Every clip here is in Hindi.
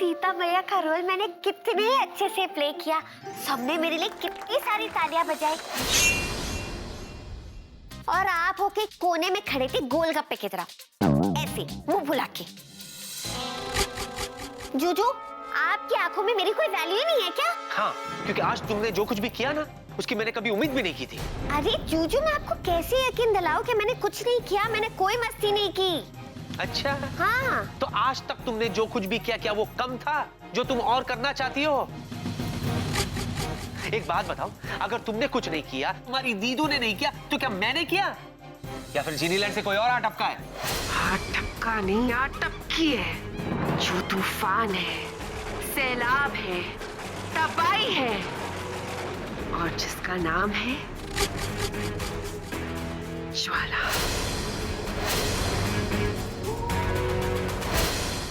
सीता मैया का रोल मैंने कितने अच्छे से प्ले किया। सबने मेरे लिए कितनी सारी तालियां बजाई और आप होके कोने में खड़े थे गोलगप्पे की तरह, ऐसे मुंह भुला के। जूजू, आपकी आंखों में मेरी कोई वैल्यू ही नहीं है क्या? हाँ, क्योंकि आज तुमने जो कुछ भी किया ना, उसकी मैंने कभी उम्मीद भी नहीं की थी। अरे जूजू, मैं आपको कैसे यकीन दिलाऊं कि मैंने कुछ नहीं किया, मैंने कोई मस्ती नहीं की। अच्छा हाँ। तो आज तक तुमने जो कुछ भी किया, क्या वो कम था जो तुम और करना चाहती हो? एक बात बताओ, अगर तुमने कुछ नहीं किया, तुम्हारी दीदू ने नहीं किया, तो क्या मैंने किया? या फिर जीनीलैंड से कोई और आ टपका है? हाँ, टपका नहीं, आ टपकी है। जो तूफान है, सैलाब है, तबाही है और जिसका नाम है ज्वाला।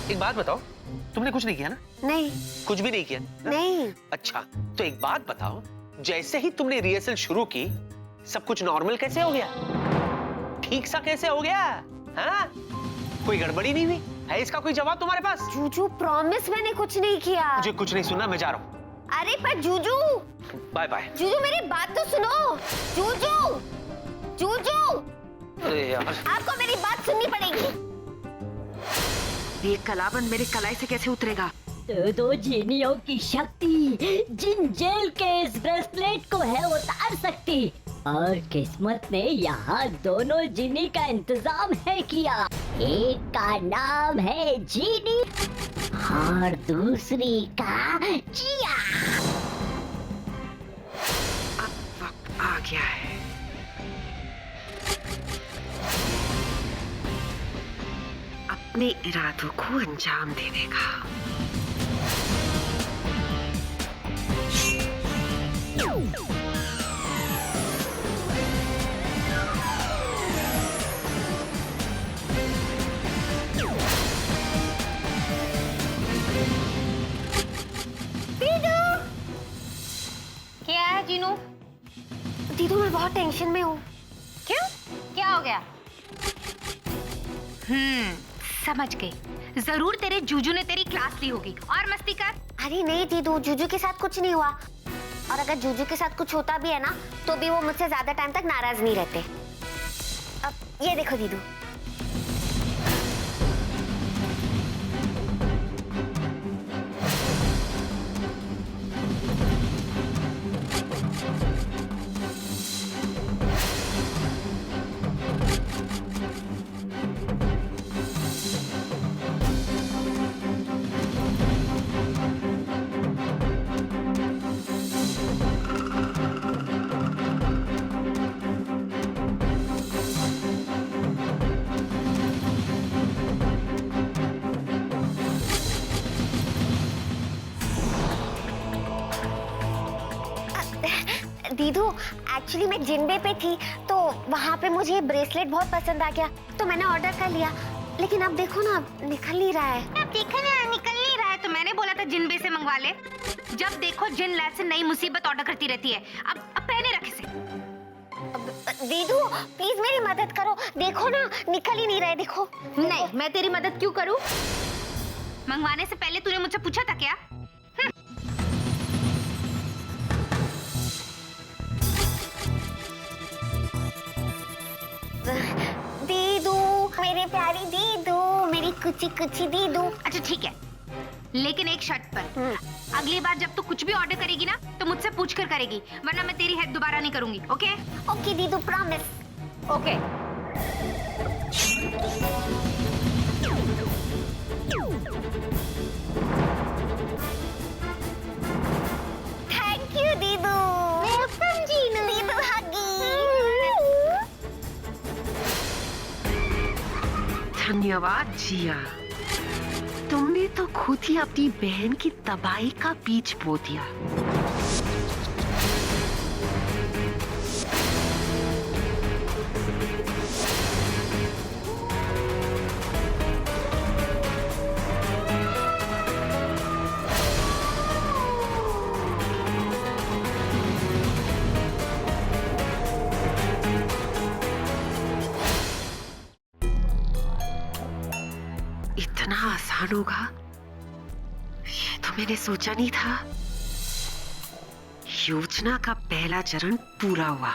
एक बात बताओ, तुमने कुछ नहीं किया ना? नहीं। कुछ भी नहीं किया? नहीं। अच्छा, तो एक बात बताओ, जैसे ही तुमने रिहर्सल शुरू की, सब कुछ नॉर्मल कैसे हो गया? ठीक सा कैसे हो गया? हाँ? कोई गड़बड़ी नहीं हुई? है इसका कोई जवाब तुम्हारे पास? जूजू, प्रॉमिस मैंने कुछ नहीं किया। मुझे कुछ नहीं सुनना, मैं जा रहा हूँ। अरे पर जूजू। Bye bye. जूजू, मेरी बात तो सुनो। जूजू, जूजू। अरे यार, आपको मेरी बात सुननी पड़ेगी। ये कलाबंद मेरे कलाई से कैसे उतरेगा? तो दो जीनियों की शक्ति जिन जेल के इस ब्रेसलेट को है उतार सकती, और किस्मत ने यहाँ दोनों जीनी का इंतजाम है किया। एक का नाम है जीनी और दूसरी का जिया। अब वक्त आ गया है। अपने इरादों को अंजाम देने का। क्या है जीनू? दीदू, मैं बहुत टेंशन में हूँ। क्यों? क्या हो गया? समझ गई। जरूर तेरे जूजू ने तेरी क्लास ली होगी और मस्ती कर। अरे नहीं दीदू, जूजू के साथ कुछ नहीं हुआ। और अगर जूजू के साथ कुछ होता भी है ना, तो भी वो मुझसे ज्यादा टाइम तक नाराज नहीं रहते। अब ये देखो दीदू। दीदू, एक्चुअली मैं जिनबे पे थी, तो वहाँ पे मुझे ब्रेसलेट बहुत पसंद आ गया, तो मैंने ऑर्डर कर लिया। लेकिन अब देखो ना, निकल नहीं रहा है। अब देखा ना, निकल नहीं रहा है तो मैंने बोला था जिनबे से मंगवा ले। जब देखो जिन लैब से नई मुसीबत ऑर्डर करती रहती है। अब पहने रखे से। दीदू, प्लीज मेरी मदद करो। देखो ना, निकल ही नहीं रहा है। देखो। नहीं, मैं तेरी मदद क्यों करूं? मंगवाने से पहले तूने मुझसे पूछा था क्या? दीदू, मेरी प्यारी दीदू, मेरी कुची कुची दीदू। अच्छा ठीक है, लेकिन एक शर्त पर। अगली बार जब तू कुछ भी ऑर्डर करेगी ना, तो मुझसे पूछ कर करेगी, वरना मैं तेरी हेल्प दोबारा नहीं करूंगी। ओके? ओके दीदू, प्रॉमिस। ओके। थैंक यू दीदू। वेलकम जीनू। दीदू हगी। धन्यवाद जिया, तुमने तो खुद ही अपनी बहन की तबाही का बीज बो दिया। इतना आसान होगा? मैंने सोचा नहीं था। योजना का पहला चरण पूरा हुआ।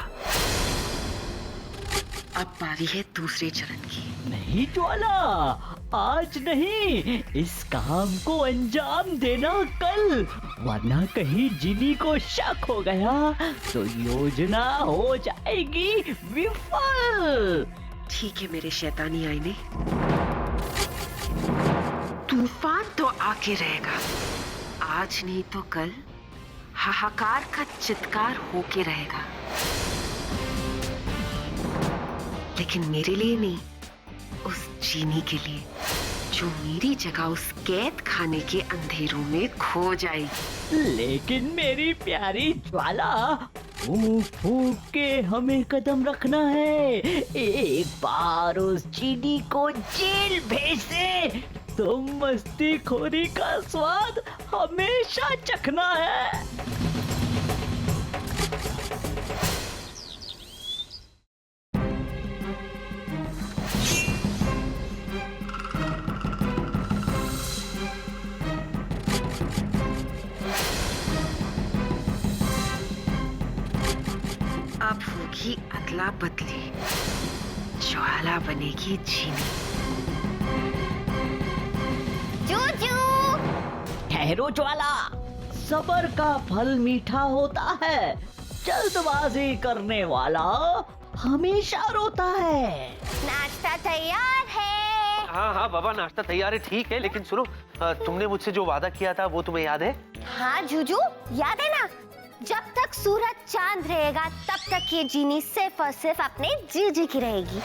अब बारी है दूसरे चरण की। नहीं ज्वाला, आज नहीं, इस काम को अंजाम देना कल, वरना कहीं जिनी को शक हो गया तो योजना हो जाएगी विफल। ठीक है मेरे शैतानी आईने, तूफान तो आके रहेगा। आज नहीं तो कल हाहाकार का चित्कार होके रहेगा, लेकिन मेरे लिए नहीं, उस जीनी के लिए जो मेरी जगह उस कैद खाने के अंधेरों में खो जाएगी। लेकिन मेरी प्यारी ज्वाला, फूंक फूंक के हमें कदम रखना है। एक बार उस चीनी को जेल भेज दे तो मस्तीखोरी का स्वाद हमेशा चखना है। अब होगी अदला बदली, ज्वाला बनेगी जीनी। जूजू, ठहरो ज्वाला, सबर का फल मीठा होता है, जल्दबाजी करने वाला हमेशा रोता है। नाश्ता तैयार है। हाँ हाँ बाबा, नाश्ता तैयार है, ठीक है, लेकिन सुनो, तुमने मुझसे जो वादा किया था वो तुम्हें याद है? हाँ जूजू, याद है ना, जब तक सूरज चांद रहेगा तब तक ये जीनी सिर्फ और सिर्फ अपने जीजू की रहेगी।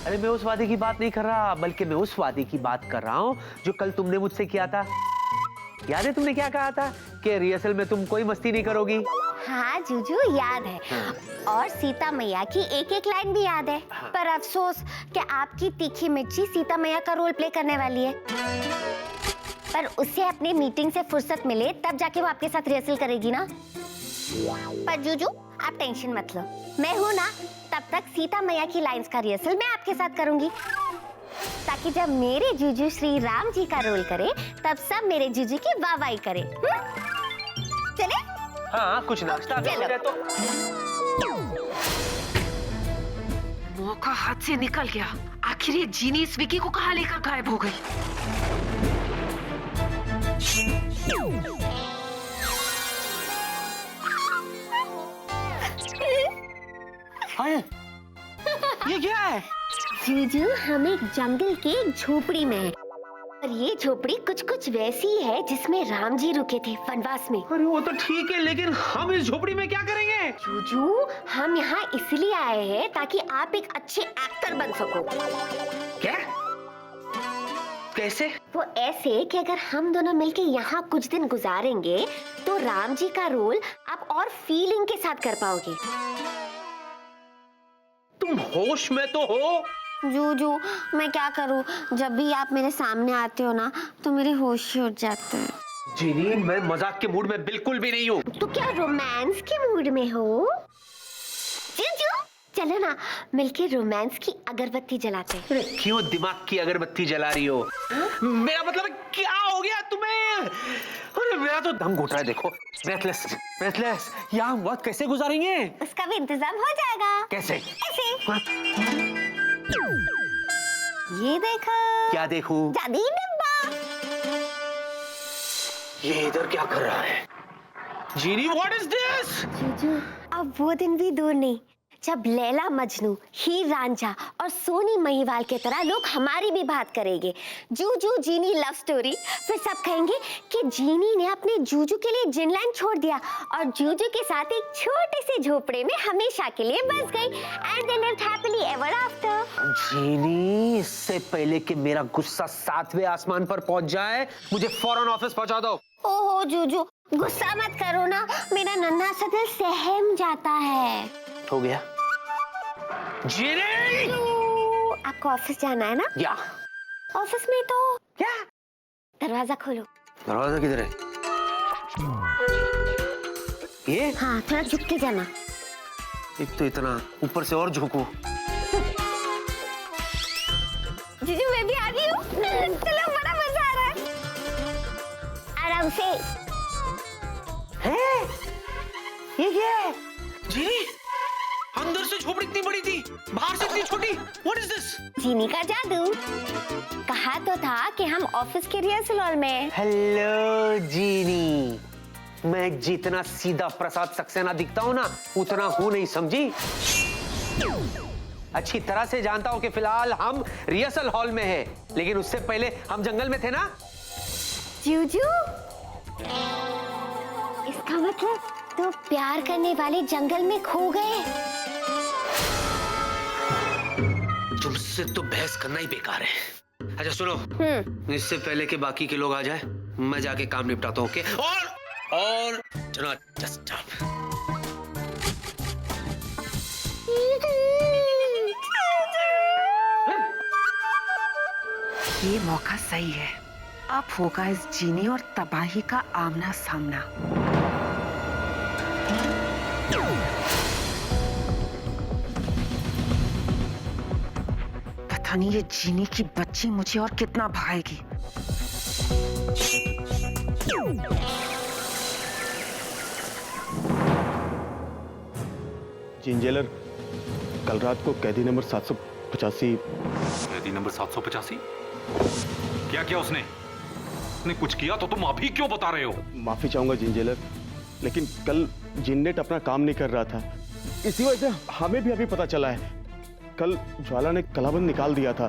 अरे मैं उस वादे की बात नहीं कर रहा, बल्कि मैं उस वादे की बात कर रहा हूँ जो कल तुमने मुझसे किया था। याद है तुमने क्या कहा था कि रिहर्सल में तुम कोई मस्ती नहीं करोगी? हाँ जूजू, याद है। और सीता मैया की एक एक लाइन भी याद है। पर अफसोस कि आपकी तीखी मिर्ची सीता मैया का रोल प्ले करने वाली है। पर उसे अपने मीटिंग से फुर्सत मिले तब जाके वो आपके साथ रिहर्सल करेगी ना। पर जूजू आप टेंशन मत लो, मैं हूँ ना, तब तक सीता मैया की लाइंस का रिहर्सल मैं आपके साथ करूंगी, ताकि जब मेरे जूजू श्री राम जी का रोल करे तब सब मेरे जूजू की वाहवाही करे। चले? हाँ, कुछ नाश्ता अगर हो जाए तो। मौका हाथ से निकल गया। आखिर ये जीनी इस विकी को कहाँ लेकर गायब हो गई? ये क्या है? जूजू, हम एक जंगल के एक झोपड़ी में हैं। और ये झोपड़ी कुछ कुछ वैसी है जिसमें राम जी रुके थे वनवास में। अरे वो तो ठीक है, लेकिन हम इस झोपड़ी में क्या करेंगे? जूजू, हम यहाँ इसलिए आए हैं ताकि आप एक अच्छे एक्टर बन सको। क्या? कैसे? वो ऐसे कि अगर हम दोनों मिलके यहाँ कुछ दिन गुजारेंगे तो राम जी का रोल आप और फीलिंग के साथ कर पाओगे। तुम होश में तो हो? जूजू, मैं क्या करूँ, जब भी आप मेरे सामने आते हो ना तो मेरे होश ही उड़ जाते हैं। जीनी, मैं मजाक के मूड में बिल्कुल भी नहीं हूँ। तो क्या रोमांस के मूड में हो? जूजू, चलो ना मिलके रोमांस की अगरबत्ती जलाते हैं। क्यों दिमाग की अगरबत्ती जला रही हो? मेरा मतलब है, क्या हो गया तुम्हें? अरे मेरा तो दम घुट रहा है, देखो। ब्रेथलेस, यहाँ वक्त कैसे गुजारेंगे? उसका भी इंतजाम हो जाएगा। कैसे? ऐसे। ये देखो। क्या देखूं? जादुई डब्बा। ये इधर क्या कर रहा है? जीनी, व्हाट इज दिस? जूजू, अब वो दिन भी दूर नहीं जब लैला मजनू, हीर रांझा और सोनी महिवाल के तरह लोग हमारी भी बात करेंगे। जूजू जीनी लव स्टोरी। फिर सब कहेंगे कि जीनी ने अपने जूजू के लिए जिनलैंड छोड़ दिया और जूजू के साथ एक छोटे से झोपड़े में हमेशा के लिए बस गई। And they lived happily ever after. Jini, इससे पहले कि मेरा गुस्सा 7वें आसमान पर पहुंच जाए, मुझे फौरन ऑफिस पहुंचा दो। ओहो जूजू, गुस्सा मत करो ना, मेरा नन्हा सा दिल सहम जाता है। हो गया? जीनी! आपको ऑफिस जाना है ना? या ऑफिस में तो क्या? दरवाजा खोलो। दरवाजा किधर है? ये? हाँ, थोड़ा झुक के जाना। एक तो इतना, ऊपर से और झुकू। जीजू, मैं भी आ रही हूँ। चलो, बड़ा मजा आ रहा है। आराम उसे। है? ये क्या है? जी, अंदर से झोपड़ी इतनी बड़ी थी, बाहर से इतनी छोटी। What is this? जीनी का जादू। कहा तो था कि हम ऑफिस के रिहर्सल हॉल में। हेलो जीनी, मैं जितना सीधा प्रसाद सक्सेना दिखता हूँ ना, उतना हूँ नहीं, समझी? अच्छी तरह से जानता हूँ कि फिलहाल हम रिहर्सल हॉल में हैं, लेकिन उससे पहले हम जंगल में थे ना। जूजू, इसका मतलब तो प्यार करने वाले जंगल में खो गए। तुमसे तो बहस करना ही बेकार है। अच्छा सुनो, इससे पहले कि बाकी के लोग आ जाए, मैं जाके काम निपटाता हूँ। ओके? और do not disturb. ये मौका सही है। अब होगा इस जीनी और तबाही का आमना सामना। पता नहीं ये जीनी की बच्ची मुझे और कितना भाएगी। जिन कल रात को कैदी नंबर 785। कैदी नंबर 785? क्या किया उसने? उसने कुछ किया तो तुम अभी क्यों बता रहे हो? माफी चाहूंगा जिन जेलर, लेकिन कल जिननेट अपना काम नहीं कर रहा था, इसी वजह से हमें भी अभी पता चला है। कल ज्वाला ने कलाबंद निकाल दिया था।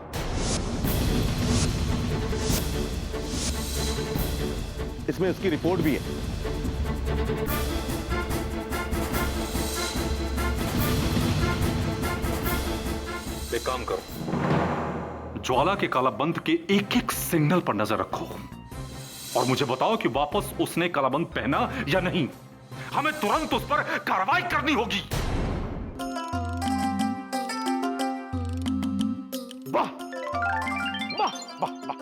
इसमें उसकी रिपोर्ट भी है। एक काम करो, ज्वाला के कालाबंद के एक एक सिग्नल पर नजर रखो और मुझे बताओ कि वापस उसने कालाबंद पहना या नहीं। हमें तुरंत उस पर कार्रवाई करनी होगी। वाह वाह वाह वाह,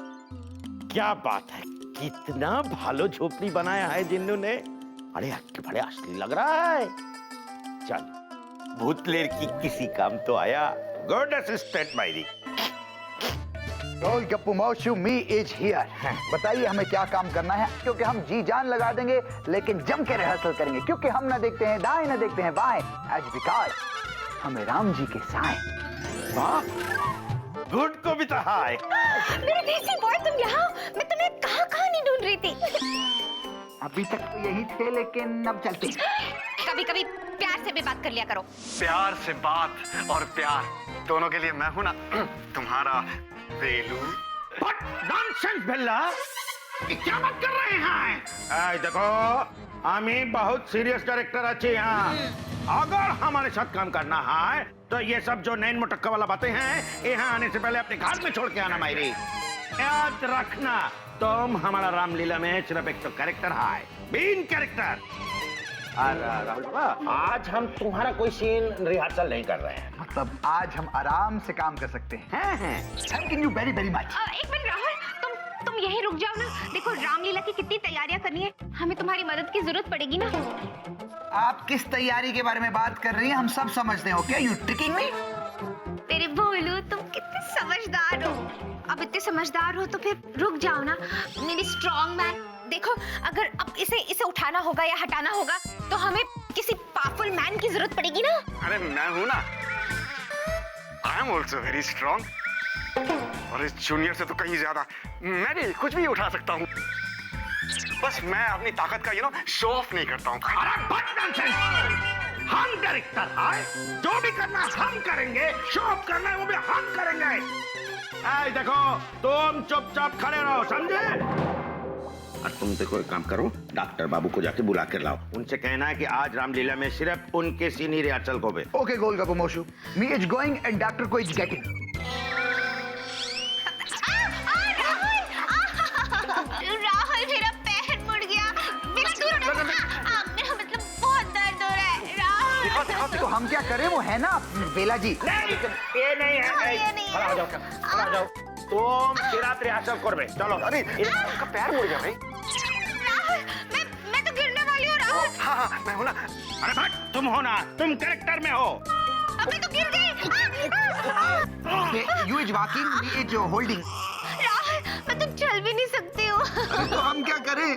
क्या बात है, कितना भालो झोपड़ी बनाया है जिन्नू ने। अरे बड़े असली लग रहा है। चल, भूतलेर की किसी काम तो आया। Good assistant Mayri. गप्पू मौसू मी इज हियर। बताइए हमें क्या काम करना है, क्योंकि हम जी जान लगा देंगे, लेकिन जम के रिहर्सल करेंगे, क्योंकि हम ना देखते हैं दाएं ना देखते हैं बाएं, एज बिकॉज हमें राम जी के साए। वाह, गुड को भी तो हाय। मेरे देसी बॉय, तुम यहाँ? मैं तुम्हें कहाँ नहीं ढूंढ रही थी। अभी तक तो यही थे, लेकिन अब चलते हैं। कभी कभी प्यार से भी बात कर लिया करो। प्यार से बात और प्यार दोनों के लिए मैं हूं ना, तुम्हारा वेलू। What nonsense बेल्ला, ये क्या बात कर रहे हैं? आए देखो, हमें बहुत सीरियस कैरेक्टर अच्छे यहाँ। अगर हमारे साथ काम करना है तो ये सब जो नैन मुटक्का वाला बातें हैं, यहाँ आने से पहले अपने घर में छोड़ के आना मायरी। याद रखना, तुम हमारा रामलीला में सिर्फ एक तो कैरेक्टर है, मेन कैरेक्टर। राहुल बाबा, आज हम तुम्हारा कोई सीन रिहर्सल नहीं कर रहे हैं। मतलब आज हम आराम से काम कर सकते हैं। Thank you very very much. एक मिनट राहुल, तुम यहीं रुक जाओ ना। देखो रामलीला की कितनी तैयारियां करनी है, हमें तुम्हारी मदद की जरूरत पड़ेगी ना। आप किस तैयारी के बारे में बात कर रही हैं, हम सब समझते हैं। ओके, यू ट्रिकिंग मी? तेरे भोलू, तुम कितने समझदार हो। अब इतने समझदार हो तो फिर रुक जाओ ना, मेरी स्ट्रॉन्ग मैन। देखो, अगर अब इसे उठाना होगा या हटाना होगा तो हमें किसी पावरफुल मैन की जरूरत पड़ेगी ना। अरे मैं हूं ना, I am also very strong. और इस जूनियर से तो कहीं ज्यादा मैं भी कुछ भी उठा सकता हूँ। बस मैं अपनी ताकत का शो ऑफ नहीं करता हूँ। हम डायरेक्टर हैं, जो भी करना हम करेंगे, शो ऑफ करना है वो भी हम करेंगे। आए देखो, तुम चुपचाप खड़े रहो, समझे? और तुम देखो, एक काम करो, डॉक्टर बाबू को जाके बुला कर लाओ। उनसे कहना है कि आज रामलीला में सिर्फ उनके सीनी रिहर्सल को भी। ओके गोल गप्पू मौसू, me is going and doctor को इज गेटिंग। राहुल, मेरा पैर मुड़ गया। मेरा मतलब बहुत दर्द हो रहा है। राहुल, तो हम क्या करें, वो है ना बेला जी। ये नहीं है। खड़ा हो जाओ, खड़ा हो जाओ। तुम सिर्फ रिहर्सल कर बे, चलो। अरे इसका पैर मुड़ गया भाई। राहुल, मैं तो गिरने वाली हूँ। राहुल, हाँ, मैं हूँ ना। अरे भाई, तुम हो ना, तुम कैरेक्टर में हो। अब मैं तो गिर गई। You is walking, me is holding. Rahul, मैं तो चल भी नहीं सकती हूँ। अरे तो हम क्या करें?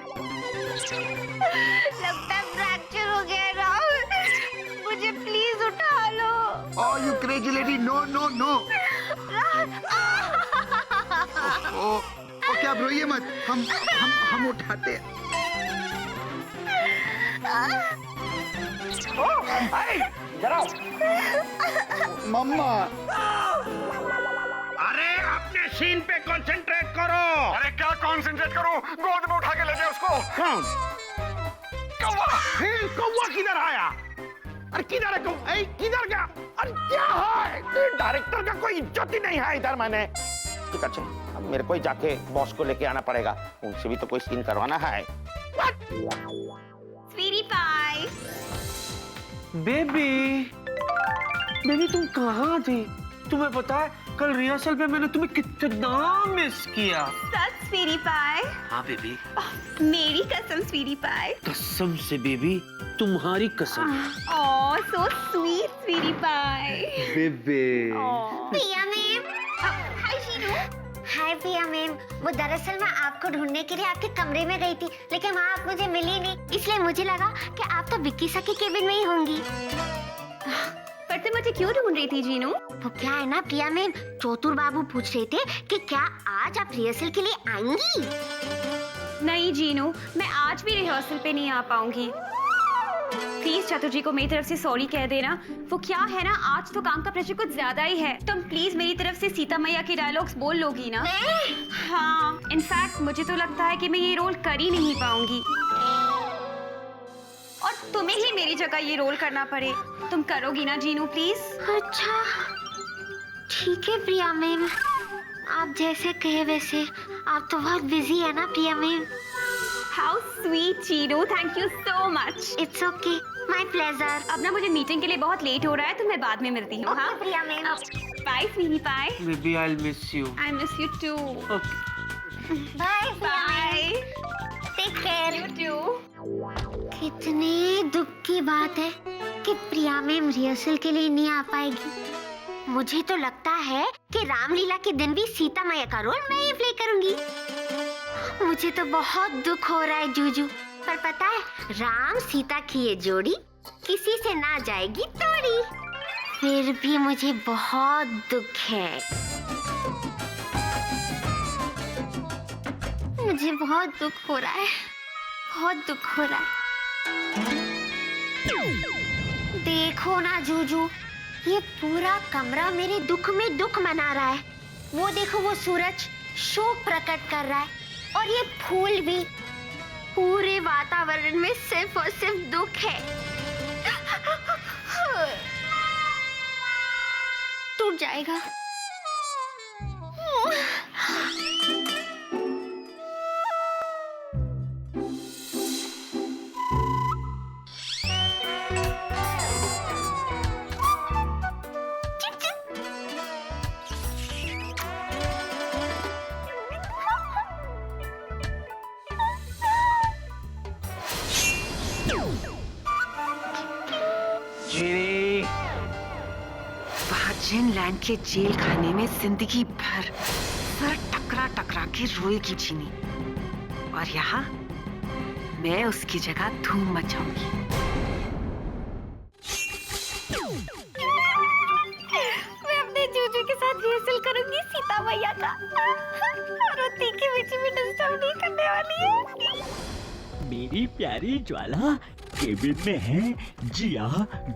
लगता है फ्रैक्चर हो गया है राहुल, मुझे प्लीज उठा लो। Oh, you crazy lady! No, no, no! Okay, आप रोइए मत, हम उठाते हैं। मम्मा, अरे अपने सीन पे कंसंट्रेट करो। अरे क्या कंसंट्रेट करूं? गोद में उठा के ले गया उसको। कौन? कौवा। कौवा किधर आया? अरे किधर है कौवा? किधर गया? अरे क्या है? डायरेक्टर का कोई इज्जत ही नहीं है इधर। मैंने ठीक है, अब मेरे को ही जाके बॉस को लेके आना पड़ेगा, उनसे भी तो कोई सीन करवाना है। स्वीटी पाई, बेबी तुम कहाँ थी? तुम्हें पता है कल रिहर्सल पे मैंने तुम्हें कितना मिस किया। सच स्वीटी पाई? हाँ बेबी, मेरी कसम स्वीटी पाई। कसम से बेबी, तुम्हारी कसम। ओह so sweet Sweety pie. Baby प्रिया मैम। हाय शीनू। हाय प्रिया मैम, वो दरअसल मैं आपको ढूंढने के लिए आपके कमरे में गई थी, लेकिन वहाँ आप मुझे मिली नहीं, इसलिए मुझे लगा कि आप तो विक्की सा के केबिन में ही होंगी। पर तुम मुझे क्यों ढूंढ रही थी जीनू? वो क्या है ना प्रिया मैम, चोतुर बाबू पूछ रहे थे कि क्या आज आप रिहर्सल के लिए आएंगी? नहीं जीनू, मैं आज भी रिहर्सल पे नहीं आ पाऊंगी। प्लीज चतुर जी को मेरी तरफ से सॉरी कह देना। वो क्या है ना, आज तो काम का प्रेशर कुछ ज्यादा ही है। तुम प्लीज मेरी तरफ से सीता मैया के डायलॉग्स बोल लोगी ना? हाँ, इनफैक्ट मुझे तो लगता है कि मैं ये रोल कर ही नहीं पाऊंगी और तुम्हें ही मेरी जगह ये रोल करना पड़े। तुम करोगी ना जीनू प्लीज? अच्छा ठीक है प्रिया मैम, आप जैसे कहे वैसे। आप तो बहुत बिजी है ना Priya ma'am. How sweet Jinu, thank you so much. It's okay, my pleasure. अब ना मुझे मीटिंग के लिए बहुत लेट हो रहा है, तो मैं बाद में मिलती हूँ। हाँ Priya ma'am. Bye sweetie pie. Baby I miss you. I miss you too. Bye bye. Take care. You too. कितने दुख की बात है कि प्रिया मैम रिहर्सल के लिए नहीं आ पाएगी। मुझे तो लगता है कि रामलीला के दिन भी सीता मैया का रोल मैं ही प्ले करूंगी। मुझे तो बहुत दुख हो रहा है जूजू, पर पता है राम सीता की ये जोड़ी किसी से ना जाएगी तोड़ी। फिर भी मुझे बहुत दुख है, मुझे बहुत दुख हो रहा है, बहुत दुख हो रहा है। देखो ना जूजू, ये पूरा कमरा मेरे दुख में दुख मना रहा है। वो देखो, वो सूरज शोक प्रकट कर रहा है और ये फूल भी। पूरे वातावरण में सिर्फ और सिर्फ दुख है। टूट जाएगा। जीनी, वाजिन लैंड के जेल खाने में जिंदगी भर सर टकरा टकरा के रोएगी जीनी, और यहाँ मैं उसकी जगह धूम मचाऊंगी। मैं अपने जूजू के साथ रिहर्सल करूंगी सीता मैया का, और वो तीखी मीठी में डिस्टर्ब नहीं करने वाली है। मेरी प्यारी ज्वाला केबिन में है जिया,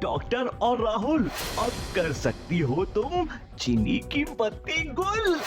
डॉक्टर और राहुल। अब कर सकती हो तुम चीनी की पत्ती गुल।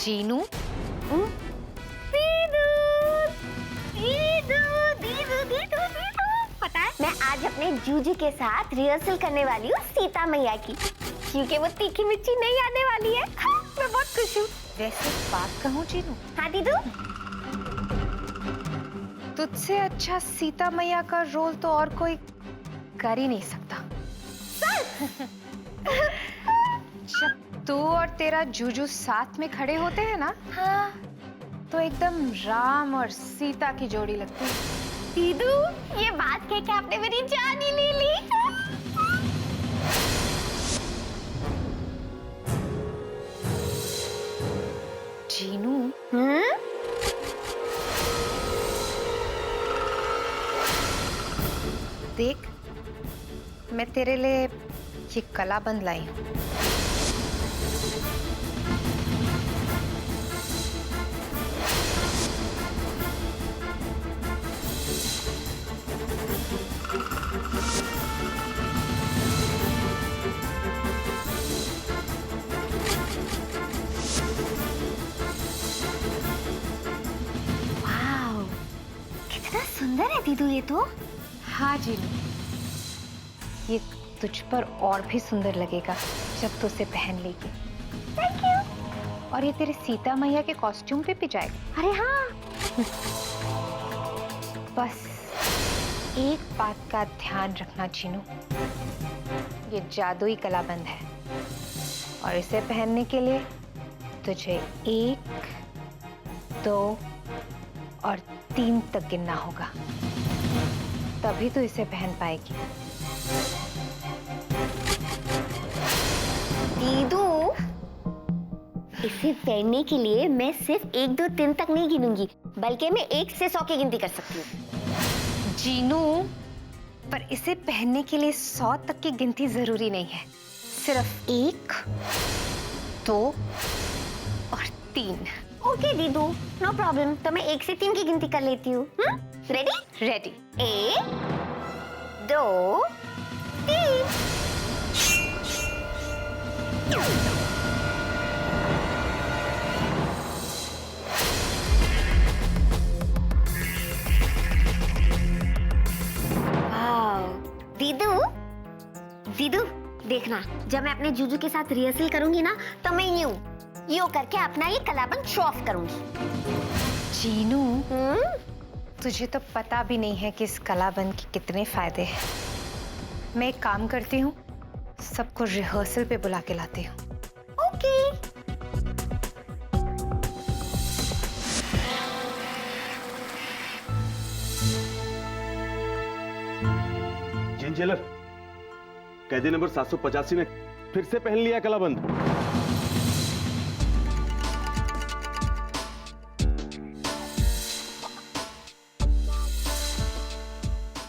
जीनू, पता है मैं आज अपने जूजू के साथ रिहर्सल करने वाली हूँ सीता मैया की, क्योंकि वो तीखी मिर्ची नहीं आने वाली है। हाँ, मैं बहुत खुश हूँ। वैसे बात कहूँ जीनू, हाँ दीदू, तुझसे अच्छा सीता मैया का रोल तो और कोई कर ही नहीं सकता। जब तू और तेरा जूजू साथ में खड़े होते हैं ना, हाँ तो एकदम राम और सीता की जोड़ी लगती है। दीदू, ये बात कह के आपने मेरी जान ही ले ली। जीनू, देख, मैं तेरे लिए ये कलाबंद लाई हूँ। वाव, कितना सुंदर है दीदू ये तो। हाँ जीनू, ये तुझ पर और भी सुंदर लगेगा जब तू उसे पहन लेगी। Thank you. और ये तेरे सीता मैया के कॉस्ट्यूम पे भी जाएगा। अरे हाँ, बस एक बात का ध्यान रखना जीनू, ये जादुई कलाबंद है और इसे पहनने के लिए तुझे 1, 2 और 3 तक गिनना होगा, तभी तो इसे पहन पाएगी। दीदू, इसे पहनने के लिए मैं सिर्फ 1, 2, 3 तक नहीं गिनूंगी, बल्कि मैं 1 से 100 की गिनती कर सकती हूँ। जीनू, पर इसे पहनने के लिए 100 तक की गिनती जरूरी नहीं है, सिर्फ 1, 2 और 3। ओके दीदू, नो प्रॉब्लम। तो मैं 1 से 3 की गिनती कर लेती हूँ। रेडी? रेडी। 1, 2, 3। दीदू, दीदू देखना, जब मैं अपने जूजू के साथ रिहर्सल करूंगी ना, तो मैं यूं करके अपना ये कलाबंद शो ऑफ करूंगी। जीनू, तुझे तो पता भी नहीं है कि इस कलाबंद के कितने फायदे हैं। मैं एक काम करती हूँ, सबको रिहर्सल पे बुला के लाती हूँ। ओके। जिन जेलर, कैदी नंबर 785 ने फिर से पहन लिया कलाबंद।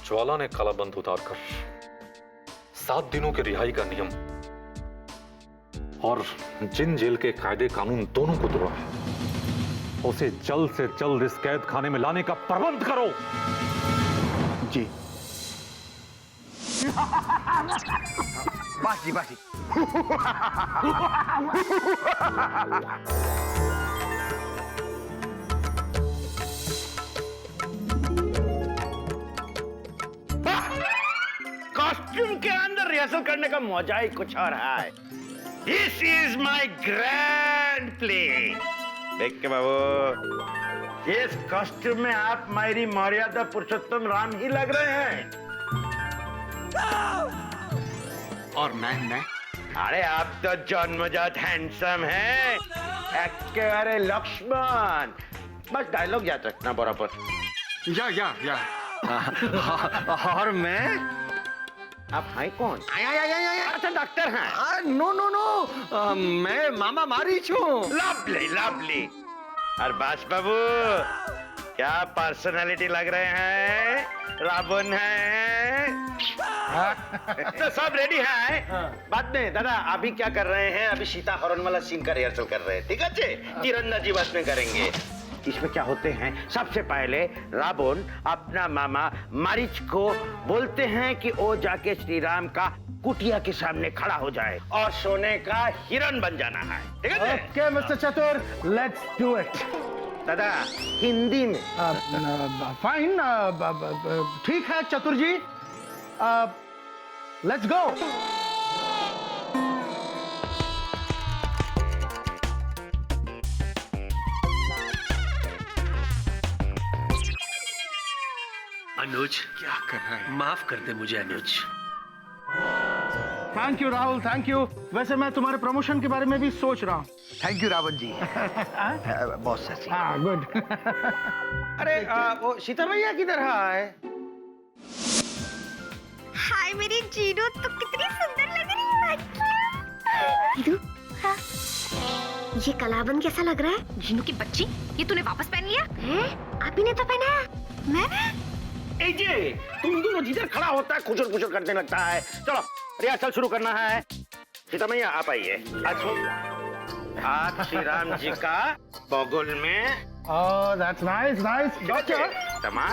ज्वाला ने कलाबंद उतारकर 7 दिनों की रिहाई का नियम और जिन जेल के कायदे कानून दोनों को तोड़ा है, उसे जल्द से जल्द इस कैद खाने में लाने का प्रबंध करो। जी। बासी बासी। कॉस्ट्यूम के अंदर रिहर्सल करने का मजा ही कुछ और है। This is my grand play. देख के बाबू, इस कॉस्ट्यूम में आप मेरी मर्यादा पुरुषोत्तम राम ही लग रहे हैं। और मैं अरे आप तो जन्मजात हैंडसम हैं, एकेबारे लक्ष्मण। बस डायलॉग याद रखना बराबर। या और मैं, आप हैं कौन? अच्छा डॉक्टर हैं। नो नो नो, मैं मामा मारीच हूँ। Lovely lovely. और बास बाबू, क्या पर्सनालिटी लग रहे हैं? रावण है। तो सब रेडी है। बाद में दादा, अभी क्या कर रहे हैं? अभी सीता हरण वाला सीन का रिहर्सल कर रहे हैं, ठीक है? तीरंदाजी बाद में करेंगे। इसमें क्या होते हैं, सबसे पहले रावण अपना मामा मारीच को बोलते हैं कि वो जाके श्री राम का कुटिया के सामने खड़ा हो जाए और सोने का हिरन बन जाना है, ठीक है? ओके मिस्टर चतुर, लेट्स डू इट। दादा हिंदी में। फाइन, ठीक है चतुर जी, लेट्स गो। अनुज, क्या कर रहा है? माफ कर दे मुझे Anuj. Thank you Rahul, thank you. वैसे मैं तुम्हारे प्रमोशन के बारे में भी सोच रहा हूँ। थैंक यू रावण जी। बहुत सच। हाँ, गुड। अरे वो सीता मैया किधर है? हाय मेरी जीनू, तो कितनी सुंदर लग रही है। जीनू, हाँ। ये कलाबंद कैसा लग रहा है? जीनू की बच्ची, ये तूने वापस पहन लिया? हैं? आप ही ने तो पहना है। मैंने? ए जे, तुम दोनों जिधर खड़ा होता है खुचर खुचर करने लगता है। चलो रिहर्सल शुरू करना है। सीता मैया आप आइए। आज श्री राम जी का बगल में। Oh that's nice, nice. गॉटचा। तमा,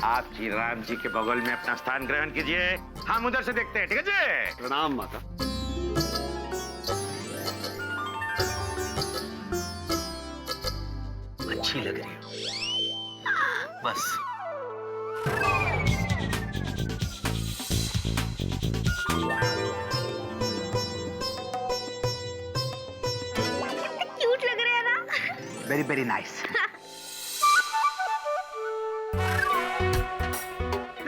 आप श्री राम जी के बगल में अपना स्थान ग्रहण कीजिए। हम उधर से देखते हैं, ठीक है जी? प्रणाम माता। अच्छी लग रही हो। बस क्यूट लग रहे हैं ना? Very very nice.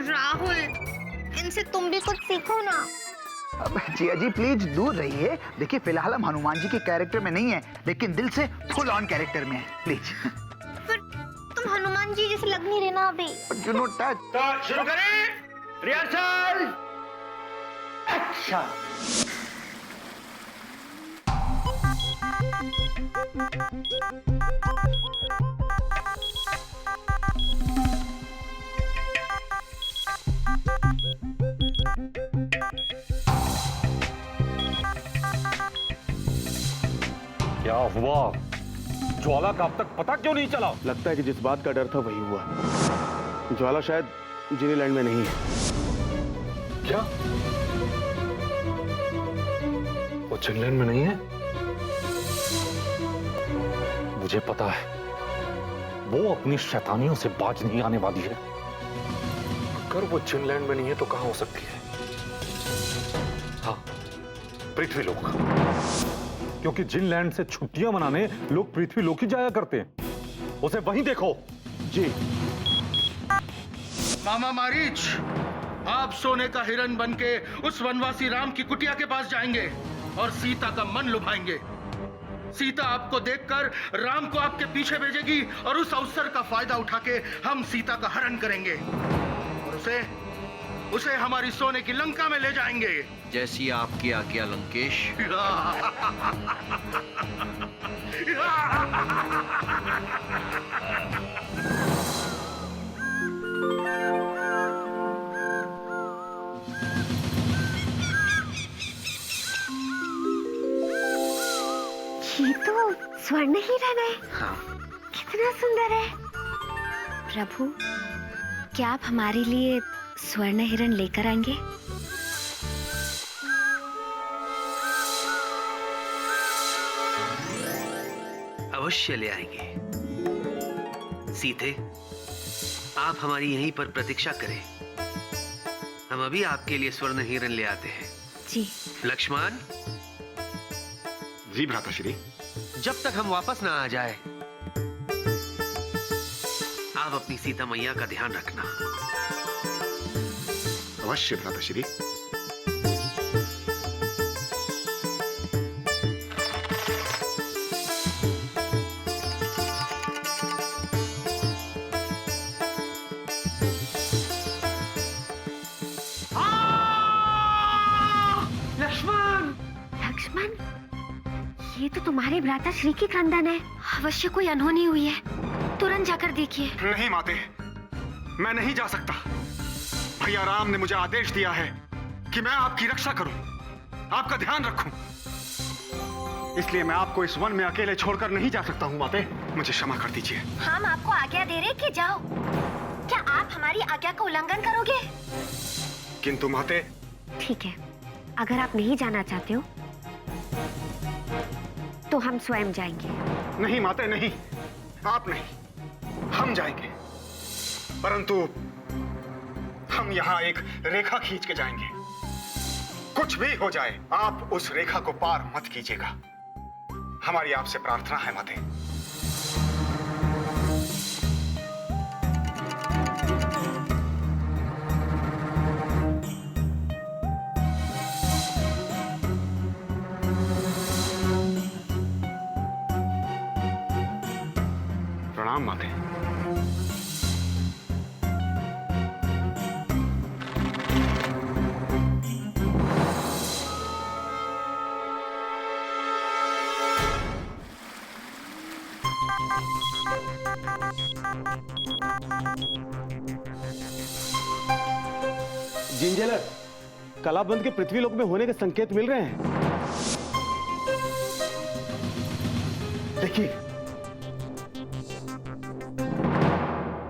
राहुल, इनसे तुम भी कुछ सीखो ना। अब जिया जी प्लीज दूर रहिए। देखिए फिलहाल हम हनुमान जी के कैरेक्टर में नहीं है, लेकिन दिल से फुल ऑन कैरेक्टर में है। प्लीज। पर तुम हनुमान जी जैसे लग नहीं रहे ना अभी। You know touch. तो शुरू करें रिहर्सल। अच्छा। क्या हुआ? ज्वाला का अब तक पता क्यों नहीं चला? लगता है कि जिस बात का डर था वही हुआ। ज्वाला शायद जिनी लैंड में नहीं है। क्या? वो जिनलैंड में नहीं है? मुझे पता है, वो अपनी शैतानियों से बाज नहीं आने वाली है। अगर वो जिनलैंड में नहीं है तो कहां हो सकती है? हाँ, पृथ्वी लोक। क्योंकि जिनलैंड से छुट्टियां मनाने लोग पृथ्वी लोक ही जाया करते हैं। उसे वहीं देखो। जी। मामा मारीच, आप सोने का हिरन बनके उस वनवासी राम की कुटिया के पास जाएंगे और सीता का मन लुभाएंगे। सीता आपको देखकर राम को आपके पीछे भेजेगी और उस अवसर का फायदा उठा के हम सीता का हरण करेंगे और उसे हमारी सोने की लंका में ले जाएंगे। जैसी आपकी आज्ञा लंकेश। ये तो स्वर्ण हिरन है। हाँ। कितना सुंदर है। प्रभु, क्या आप हमारे लिए स्वर्ण हिरन लेकर आएंगे? अवश्य ले आएंगे। सीते, आप हमारी यहीं पर प्रतीक्षा करें। हम अभी आपके लिए स्वर्ण हिरन ले आते हैं। जी। लक्ष्मण। जी भ्राताश्री। जब तक हम वापस ना आ जाए, आप अपनी सीता मैया का ध्यान रखना। अवश्य भ्राताश्री। लक्ष्मण, ये तो तुम्हारे भ्राता श्री की क्रंदन है। अवश्य कोई अनहोनी हुई है। तुरंत जाकर देखिए। नहीं माते, मैं नहीं जा सकता। भैया राम ने मुझे आदेश दिया है कि मैं आपकी रक्षा करूं, आपका ध्यान रखूं। इसलिए मैं आपको इस वन में अकेले छोड़कर नहीं जा सकता हूं माते। मुझे क्षमा कर दीजिए। हम आपको आज्ञा दे रहे कि जाओ। क्या आप हमारी आज्ञा का उल्लंघन करोगे? किंतु माते। ठीक है, अगर आप नहीं जाना चाहते हो तो हम स्वयं जाएंगे। नहीं माते, नहीं, आप नहीं, हम जाएंगे। परंतु हम यहाँ एक रेखा खींच के जाएंगे। कुछ भी हो जाए, आप उस रेखा को पार मत कीजिएगा। हमारी आपसे प्रार्थना है माते। प्रणाम माते। जिंजेलर, कलाबंद के पृथ्वी लोक में होने के संकेत मिल रहे हैं। देखिए।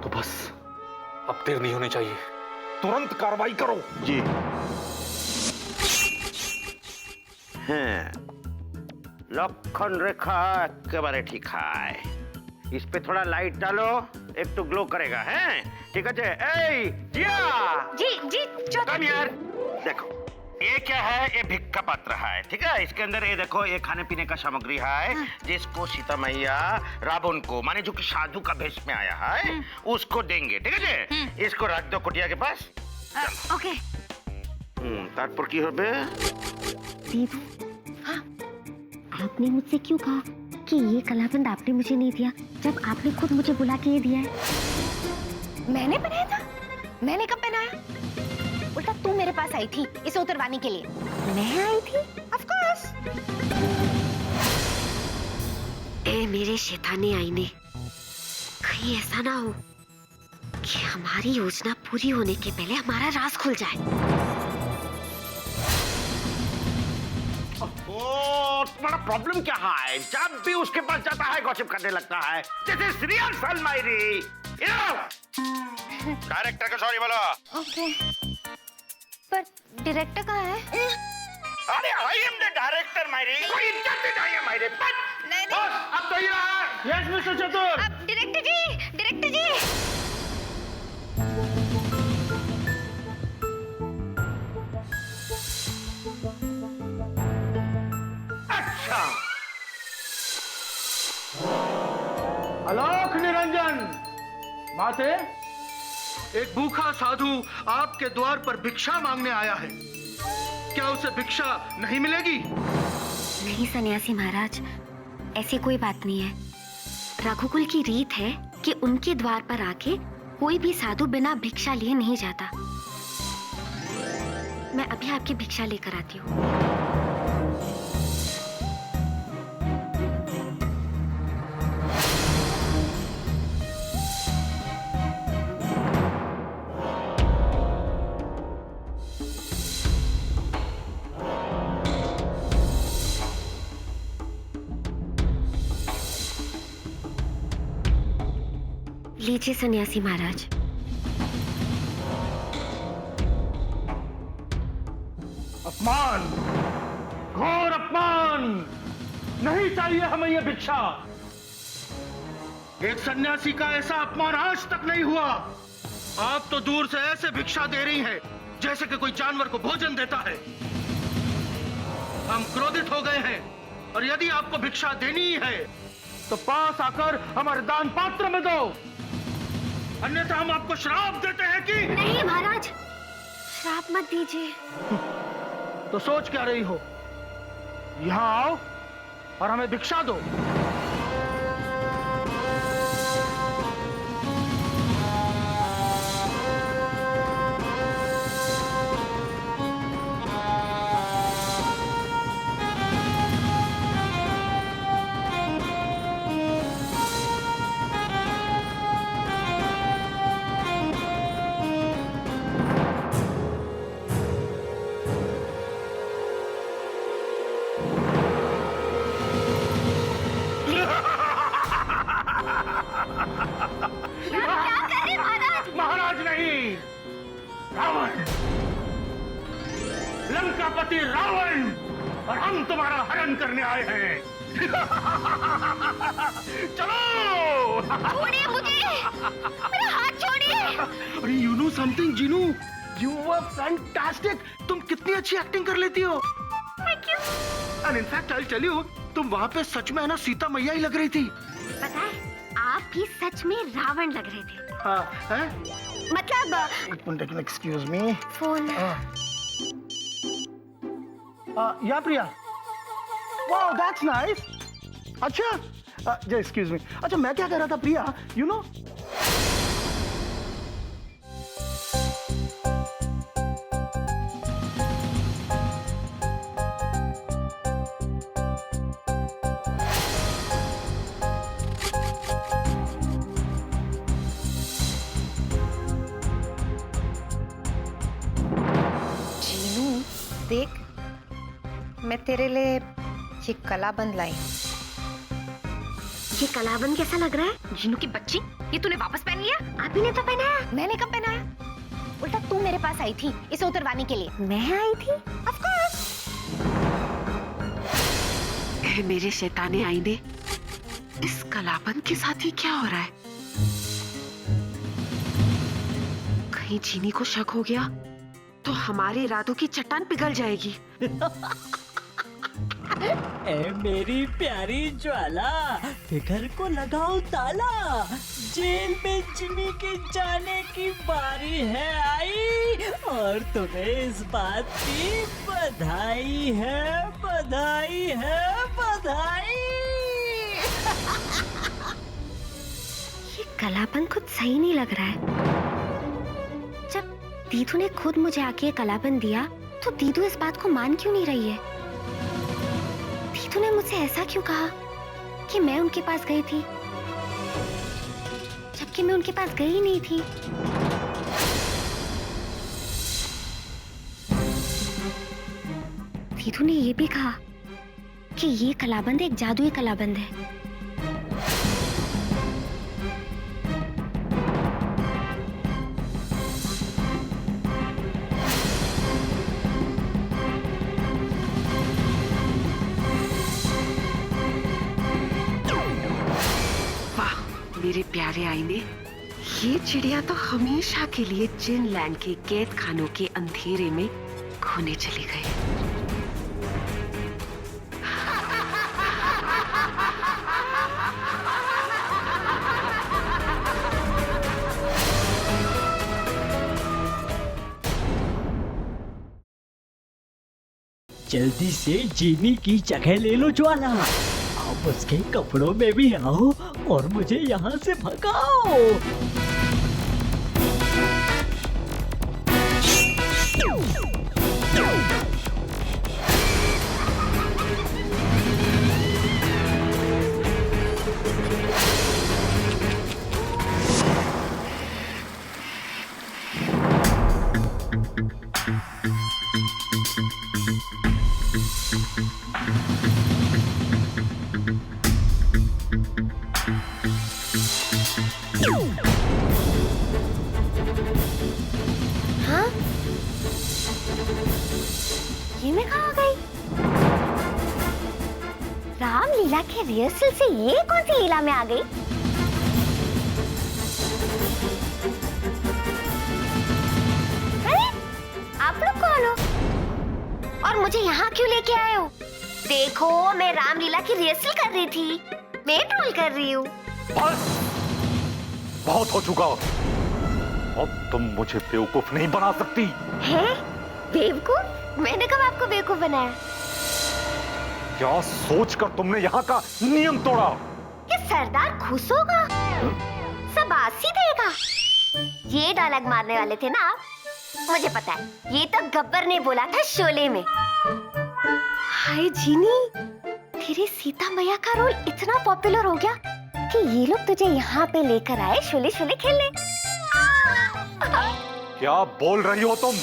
तो बस अब देर नहीं होनी चाहिए, तुरंत कार्रवाई करो। जी। लक्षण रेखा एकेबारे ठीक है। इस पे थोड़ा लाइट डालो, एक तो ग्लो करेगा, है? ठीक है। ए जिया, जी जी कम यार। देखो ये क्या है, ये भिक्खा पात्र है, ठीक है। इसके अंदर ये देखो, ये खाने पीने का सामग्री है जिसको सीता मैया रावण को, माने जो कि साधु का भेष में आया है, उसको देंगे, ठीक है जी। इसको रख दो कुटिया के पास। ओके। तारपुर की हो बे? हाँ? आपने मुझसे क्यों कहा कि ये कलाबंद आपने मुझे नहीं दिया, जब आपने खुद मुझे बुला के ये दिया है? मैंने पहनाया था? मैंने कब पहनाया? उल्टा तू मेरे पास आई थी इसे उतरवाने के लिए। मैं आई थी? Of course. ए मेरे शैतानी आईने, कहीं ऐसा ना हो कि हमारी योजना पूरी होने के पहले हमारा राज खुल जाए। तुम्हारा प्रॉब्लम क्या है? जब भी उसके पास जाता है गॉसिप करने लगता है, जैसे सीरियल फिल्म मायरी। डायरेक्टर को सॉरी बोलो। ओके। पर डायरेक्टर कहाँ है? अरे आई एम द डायरेक्टर मायरी। कोई इज्जत नहीं है मायरी। नहीं नहीं। अब तो ये है। यस मिस्टर चतुर। अब डायरेक्टर जी, डायरेक्टर जी। आलोक निरंजन, माते, एक भूखा साधु आपके द्वार पर भिक्षा मांगने आया है। क्या उसे भिक्षा नहीं मिलेगी? नहीं सन्यासी महाराज, ऐसी कोई बात नहीं है। रघुकुल की रीत है कि उनके द्वार पर आके कोई भी साधु बिना भिक्षा लिए नहीं जाता। मैं अभी आपकी भिक्षा लेकर आती हूँ। लीजिए सन्यासी महाराज। अपमान, घोर अपमान। नहीं चाहिए हमें ये भिक्षा। एक सन्यासी का ऐसा अपमान आज तक नहीं हुआ। आप तो दूर से ऐसे भिक्षा दे रही हैं जैसे कि कोई जानवर को भोजन देता है। हम क्रोधित हो गए हैं, और यदि आपको भिक्षा देनी ही है तो पास आकर हमारे दान पात्र में दो, अन्यथा हम आपको श्राप देते हैं कि नहीं महाराज, श्राप मत दीजिए। तो सोच क्या रही हो? यहाँ आओ और हमें भिक्षा दो। क्या कर रहे महाराज? महाराज नहीं, रावण। लंकापति रावण, और हम तुम्हारा हरण करने आए हैं। चलो। छोड़िए मुझे, मेरा हाथ छोड़िए। अरे you know something Jeenu, you were fantastic. तुम कितनी अच्छी एक्टिंग कर लेती हो। Thank you. And in fact I tell you, तुम वहाँ पे सच में है ना सीता मैया ही लग रही थी। पता है, आप भी सच में रावण लग रहे थे। हाँ, हैं? मतलब एक मिनट, एक्सक्यूज मी। फोन। या प्रिया, वाओ दैट्स नाइस। अच्छा, जी एक्सक्यूज मी। अच्छा, मैं क्या कह रहा था प्रिया, यू नो देख, मैं तेरे लिए ये कलाबंद लाई। ये कलाबंद कैसा लग रहा है? जीनू की बच्ची, ये तूने वापस पहन लिया? आप ही ने तो पहनाया। मैंने कब पहनाया? उल्टा तू मेरे पास आई थी इसे उतरवाने के लिए। मैं आई थी? Of course. मेरे शैताने आईने, इस कलाबंद के साथ ही क्या हो रहा है? कहीं जीनी को शक हो गया तो हमारे इरादों की चट्टान पिघल जाएगी। ए मेरी प्यारी ज्वाला, फिकर को लगाओ ताला, जेल में जिमी के जाने की बारी है आई, और तुम्हें इस बात की बधाई है, बधाई है, बधाई। ये कलापन कुछ सही नहीं लग रहा है। जब दीदू ने खुद मुझे आके ये कलापन दिया तो दीदू इस बात को मान क्यों नहीं रही है? दीदू ने मुझसे ऐसा क्यों कहा कि मैं उनके पास गई थी, जबकि मैं उनके पास गई ही नहीं थी। दीदू ने ये भी कहा कि ये कलाबंद एक जादुई कलाबंद है। मेरे प्यारे आईने, ये चिड़िया तो हमेशा के लिए जिन लैंड के कैद खानों के अंधेरे में खोने चली गई। जल्दी से जीनी की जगह ले लो ज्वाला, अब उसके कपड़ों में भी आओ और मुझे यहाँ से भगाओ। हाँ? ये मैं कहाँ आ गई? रामलीला के रिहर्सल से ये कौन सी लीला में आ गई? अरे, आप लोग कौन हो? और मुझे यहाँ क्यों लेके आए हो? देखो, मैं रामलीला की रिहर्सल कर रही थी, पेट रोल कर रही हूँ। बस, बहुत हो चुका। अब तुम मुझे बेवकूफ नहीं बना सकती। हैं? बेवकूफ? मैंने कब आपको बेवकूफ बनाया? क्या सोचकर तुमने यहाँ का नियम तोड़ा? कि सरदार खुश होगा, शाबाशी देगा। ये डायलॉग मारने वाले थे ना आप? मुझे पता है, ये तो गब्बर ने बोला था शोले में। हाय जीनी, तेरी सीता मैया का रोल इतना पॉपुलर हो गया कि ये लोग तुझे यहाँ पे लेकर आए शोले शोले खेलने। क्या बोल रही हो तुम?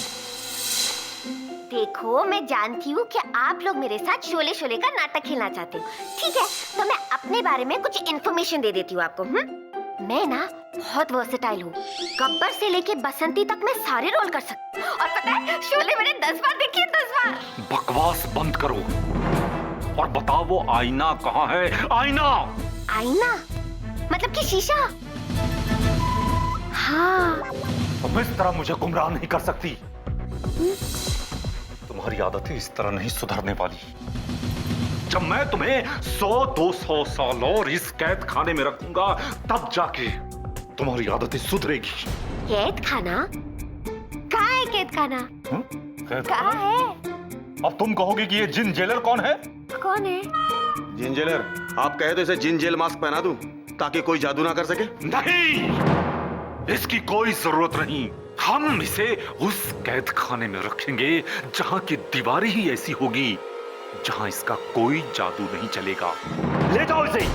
देखो, मैं जानती हूँ कि आप लोग मेरे साथ शोले शोले का नाटक खेलना चाहते हो। ठीक है, तो मैं अपने बारे में कुछ इन्फॉर्मेशन दे देती हूँ आपको। मैं ना बहुत वर्सेटाइल हूँ। गब्बर से लेके बसंती तक मैं सारे रोल कर सकती हूँ। और पता है, शोले मैंने 10 बार देखिए, 10 बार। बकवास बंद करो और बताओ वो आईना कहाँ है? आईना! आईना मतलब कि शीशा? हाँ। तुम इस तरह मुझे गुमराह नहीं कर सकती। तुम्हारी आदतें इस तरह नहीं सुधरने वाली। जब मैं तुम्हें 100-200 साल और इस कैद खाने में रखूंगा, तब जाके तुम्हारी आदतें सुधरेगी। कैद खाना? कहाँ है कैद खाना? कहाँ है? अब तुम कहोगे कि ये जिन जेलर कौन है? कौन है? जिन जेलर? आप कहे तो इसे जिन जेल मास्क पहना दूं ताकि कोई जादू ना कर सके? नहीं, इसकी कोई जरूरत नहीं। हम इसे उस कैद खाने में रखेंगे जहां की दीवारें ही ऐसी होगी जहां इसका कोई जादू नहीं चलेगा। ले जाओ इसे।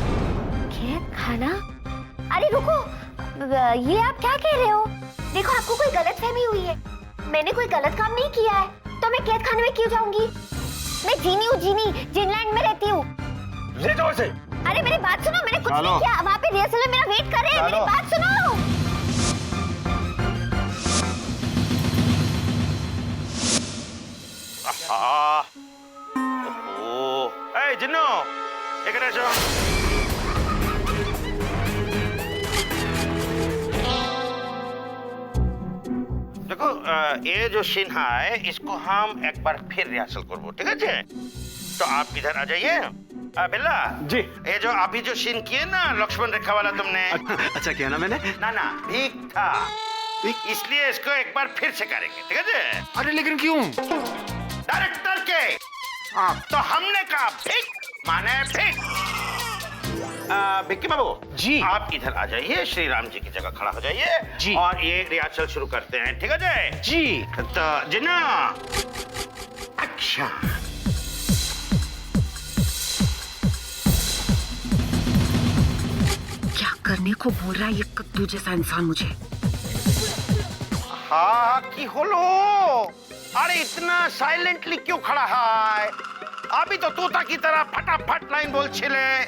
कैद खाना? अरे रुको, ये आप क्या कह रहे हो? देखो आपको कोई गलतफहमी हुई है। मैंने कोई गलत काम नहीं किया है, तो मैं कैद खाने में क्यों जाऊंगी? मैं जीनी हूँ, जीनी, जिनलैंड में रहती हूँ। ले जाओ इसे। अरे मेरी बात सुनो, मैंने कुछ नहीं किया। वहाँ पे रिहर्सल में मेरा वेट कर रहे हैं। मेरी बात सुनो। ए जिन्नो, इकडे जो। देखो ये जो सीन है इसको हम एक बार फिर रिहर्सल करबो, ठीक है जी? तो आप इधर आ जाइए। बिल्ला जी। ये जो अभी जो सीन किए ना लक्ष्मण रेखा वाला तुमने। अच्छा किया ना मैंने? ना ठीक था, इसलिए इसको एक बार फिर से करेंगे, ठीक है जी? अरे लेकिन क्यों? डायरेक्टर के तो हमने कहा फिक माने फिक। विक्की बाबू जी, आप इधर आ जाइए, श्री राम जी की जगह खड़ा हो जाइए जी, और ये रिहर्सल शुरू करते हैं, ठीक है जी? जी। तो जिन्ना एक्शन। क्या करने को बोल रहा है ये कद्दू जैसा इंसान मुझे? हाँ की होलो, अरे इतना साइलेंटली क्यों खड़ा है? अभी तो तोता की तरह फटाफट लाइन बोल छिले।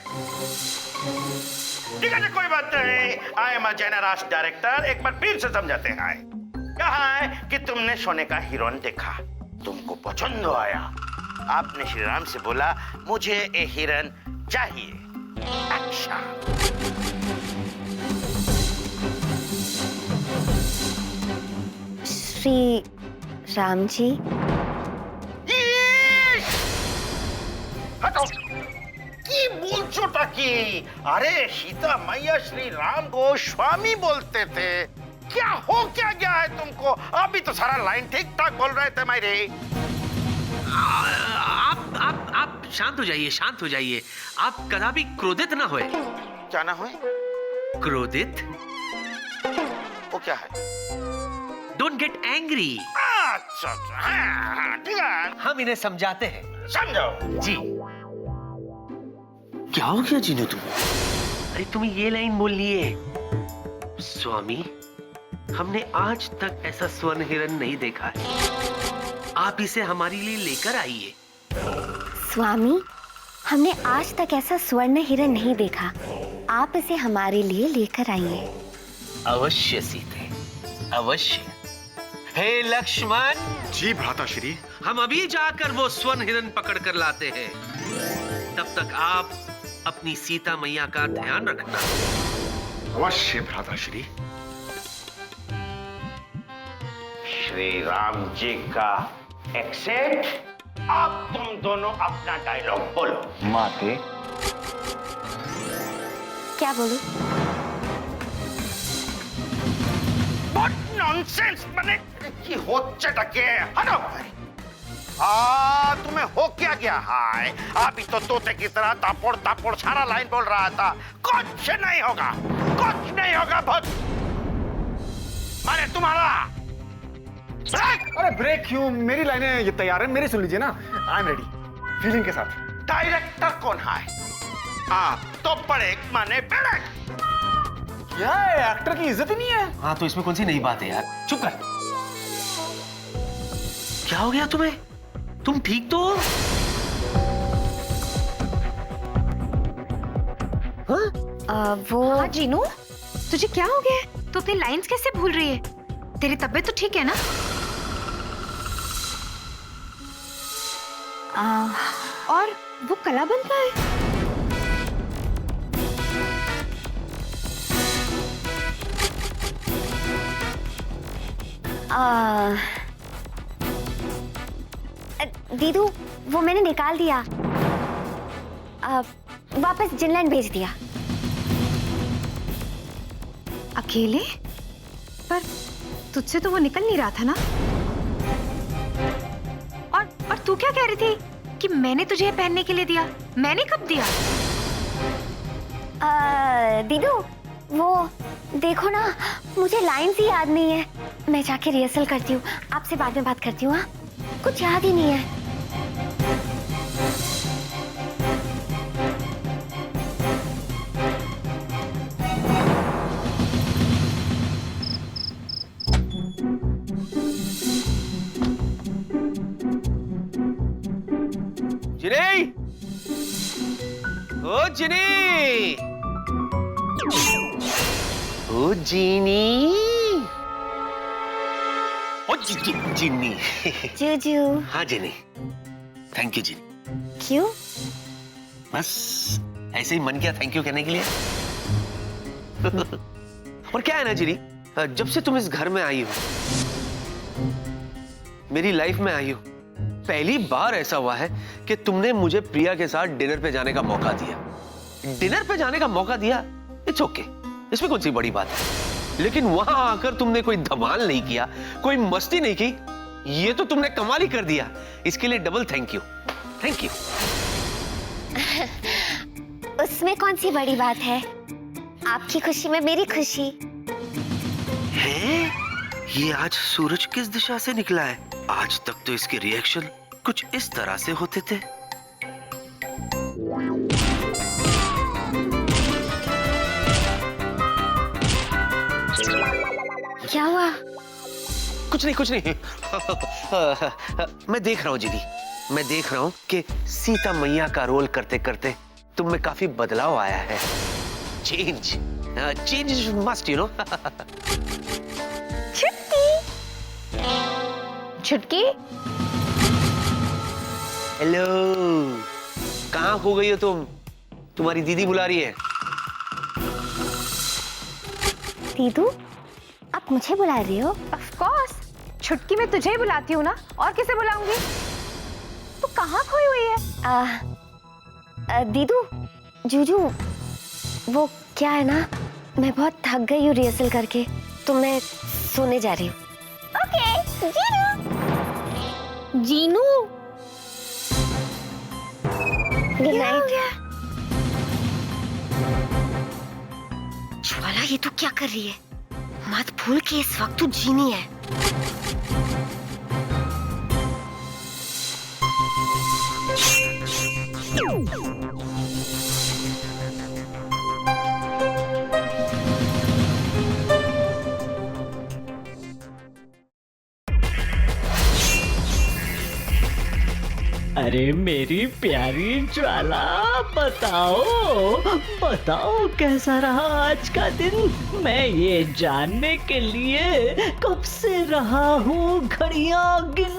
ठीक है, कोई बात नहीं। I am a generous director. एक बार फिर से समझाते हैं। क्या है कि तुमने सोने का हीरोइन देखा, तुमको पसंद आया, आपने श्री राम से बोला मुझे ये हीरोइन चाहिए। एक्शन। श्री राम जी। हटो की बोल छोटा की। अरे सीता मैया श्री राम को स्वामी बोलते थे। क्या हो क्या गया है तुमको? अभी तो सारा लाइन ठीक ठाक बोल रहे थे मेरे। आप शांत हो जाइए, शांत हो जाइए। आप कदापि क्रोधित ना होए। क्या ना होए? क्रोधित? वो क्या है? Don't get angry. अच्छा हाँ, ठीक है, हम इन्हें समझाते हैं। समझो जी। क्या हो गया जीनू तुम? अरे तुम्हें ये लाइन बोलनी है। स्वामी, हमने आज तक ऐसा स्वर्ण हिरण नहीं देखा है। आप इसे हमारे लिए लेकर आइए। स्वामी, हमने आज तक ऐसा स्वर्ण हिरण नहीं देखा। आप इसे हमारे लिए लेकर आइए। अवश्य सीते, अवश्य। हे लक्ष्मण। जी भ्राताश्री। हम अभी जाकर वो स्वर्ण हिरण पकड़ कर लाते हैं। तब तक आप अपनी सीता मैया का ध्यान रखना। अवश्य भ्राताश्री। श्री राम जी का एक्सेप्ट। अब तुम दोनों अपना डायलॉग बोलो। माते। क्या बोलूं? नॉनसेंस बने की हो चटके। हटो। तुम्हें हो क्या गया है? अभी तो तोते की तरह तापोड़ तापोड़ सारा लाइन बोल रहा था। कुछ नहीं होगा, कुछ नहीं होगा। बहुत माने तुम्हारा ब्रेक। अरे ब्रेक क्यों? मेरी लाइनें ये तैयार है, मेरी सुन लीजिए ना। आई एम रेडी, फीलिंग के साथ। डायरेक्टर कौन है? तो ब्रेक माने ब्रेक। क्या एक्टर की इज्जत ही नहीं है? हाँ तो इसमें कौन सी नई बात है यार? चुप कर। क्या हो गया तुम्हें? तुम ठीक तो हो? वो हाँ जीनू, तुझे क्या हो गया? तू अपनी लाइंस कैसे भूल रही है? तेरी तबीयत तो ठीक है ना? और वो कलाबंद का है? दीदू, वो मैंने निकाल दिया, वापस जिनलैंड भेज दिया। अकेले? पर तुझसे तो वो निकल नहीं रहा था ना। और तू क्या कह रही थी कि मैंने तुझे पहनने के लिए दिया? मैंने कब दिया? दीदू, वो देखो ना, मुझे लाइन्स ही याद नहीं है। मैं जाके रिहर्सल करती हूँ, आपसे बाद में बात करती हूँ। हाँ, कुछ याद ही नहीं है। जिनी! ओ जिनी! ओ जीनी! ओ जिनी! जूजू। हाँ जिनी, थैंक यू जिनी। क्यों? बस ऐसे ही मन किया थैंक यू कहने के लिए। और क्या है ना जिनी, जब से तुम इस घर में आई हो, मेरी लाइफ में आई हो, पहली बार ऐसा हुआ है कि तुमने मुझे प्रिया के साथ डिनर पे जाने का मौका दिया। डिनर पे जाने का मौका दिया, इट्स ओके, इसमें कौन सी बड़ी बात है। लेकिन वहां आकर तुमने कोई धमाल नहीं किया, कोई मस्ती नहीं की, ये तो तुमने कमाल ही कर दिया। इसके लिए double thank you. Thank you. उसमें कौन सी बड़ी बात है? आपकी खुशी में मेरी खुशी है। ये आज सूरज किस दिशा से निकला है? आज तक तो इसके रिएक्शन कुछ इस तरह से होते थे। क्या हुआ? कुछ नहीं। मैं देख रहा हूँ जिनी, मैं देख रहा हूँ कि सीता मैया का रोल करते करते तुम में काफी बदलाव आया है। Change is must, you know. छुटकी, हेलो, कहाँ खो गई हो तुम? तुम्हारी दीदी बुला रही है। दीदू, आप मुझे बुला रही हो? ऑफ कोर्स, छुटकी मैं तुझे ही बुलाती हूँ ना, और किसे बुलाऊंगी? तू कहाँ खोई हुई है? दीदू, जूजू, वो क्या है ना, मैं बहुत थक गई हूँ रिहर्सल करके, तो मैं सोने जा रही हूँ। Okay, Jinu, good night. Jwala, ये तू क्या कर रही है? मत भूल कि इस वक्त तू जीनी है। अरे मेरी प्यारी ज्वाला, बताओ कैसा रहा आज का दिन? मैं ये जानने के लिए कब से रहा हूँ घड़ियां गिन।